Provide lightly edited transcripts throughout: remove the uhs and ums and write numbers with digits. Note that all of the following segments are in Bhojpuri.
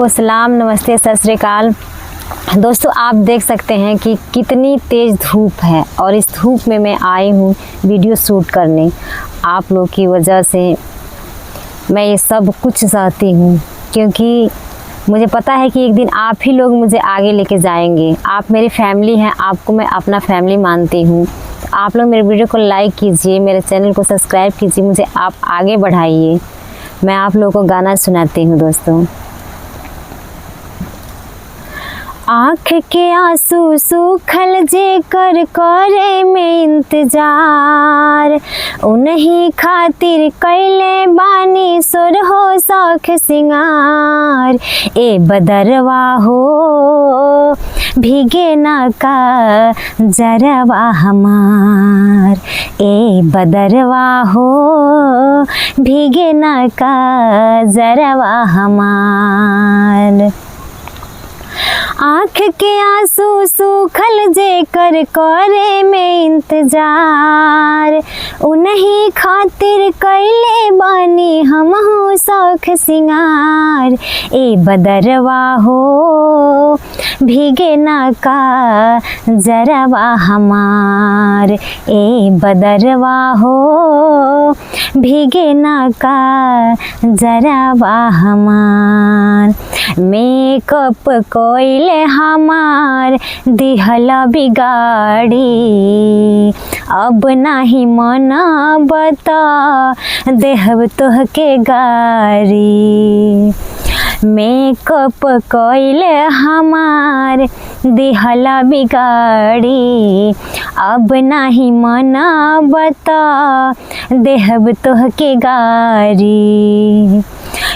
सलाम, नमस्ते, सत श्री अकाल। दोस्तों, आप देख सकते हैं कि कितनी तेज़ धूप है और इस धूप में मैं आई हूँ वीडियो शूट करने। आप लोग की वजह से मैं ये सब कुछ सहती हूँ, क्योंकि मुझे पता है कि एक दिन आप ही लोग मुझे आगे लेके जाएंगे। आप मेरी फैमिली हैं, आपको मैं अपना फैमिली मानती हूँ। तो आप लोग मेरे वीडियो को लाइक कीजिए, मेरे चैनल को सब्सक्राइब कीजिए, मुझे आप आगे बढ़ाइए। मैं आप लोगों को गाना सुनाती हूँ। दोस्तों, आँख के आंसू सूखल जे कर करे में इंतजार, उन्हीं खातिर कैले बानी सुर हो शौख सिंगार। ए बदरवा हो भीगे ना का जरवा हमार, ए बदरवा हो भीगे ना का जरवा हमार। आँख के आंसू सूखल जे कर करे में इंतजार, उन्हीं खातिर कैले बानी हम हो शौख सिंगार। ए बदरवा हो भीगे ना का जरवा हमार, ए बदरवा हो भीगे ना का जरवा हमार। मेकअप कोइले हमार दिहला बिगाड़ी, अब नाही मना बता देहब तोहके गारी। मेकअप कोइले हमार दिहला बिगाड़ी, अब नाही मना बता देहब तोहके गारी।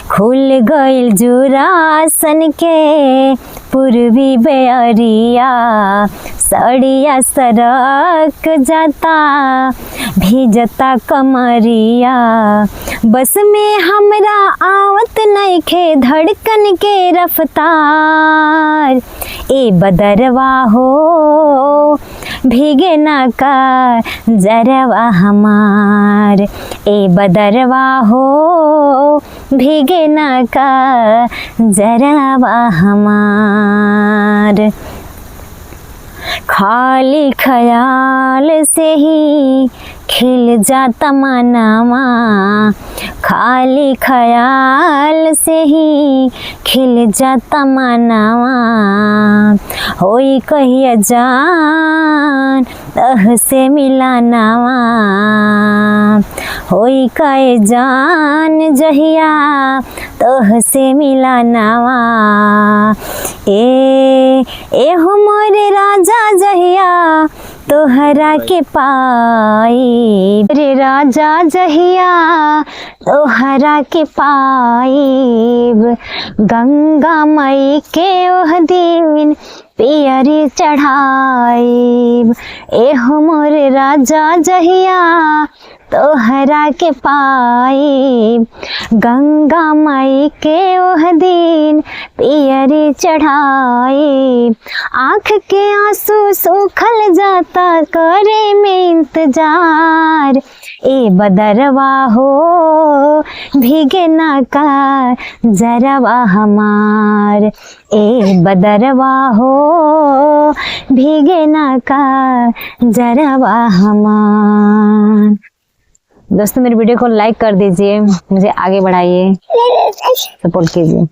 खुल गइल जुरासन के पूर्वी बेअरिया, सड़िया सरक जाता भीजता कमरिया। बस में हमरा आवत नइखे धड़कन के रफ्तार। ए बदरवा हो भीगे ना का जरवा हमार, ए बदरवा हो भीगे ना का जरवा हमार। खाली ख्याल से ही खिल जाता मनावा, खाली ख्याल से ही खिल जाता मनावा। होई कहिया जान तह से मिलानावा, होई कहे जान जहिया तोह से मिलानावा। ए हो मोरे राजा जहिया तोहरा के पाई, रे राजा जहिया तोहरा के पाइब। गंगा मई के ओह दिन पियरी चढ़ाइब, एहो मोरे राजा जहिया तोहरा के पाइब। गंगा मई के ओह दिन पियरी चढ़ाइब। आँख के आंसू सूखल जाता करे में इंतजार। ए बदरवा हो भीगे ना का जरवा हमार, ए बदरवा हो भीगे ना का जरवा हमार। दोस्तों, मेरे वीडियो को लाइक कर दीजिए, मुझे आगे बढ़ाइए, सपोर्ट कीजिए।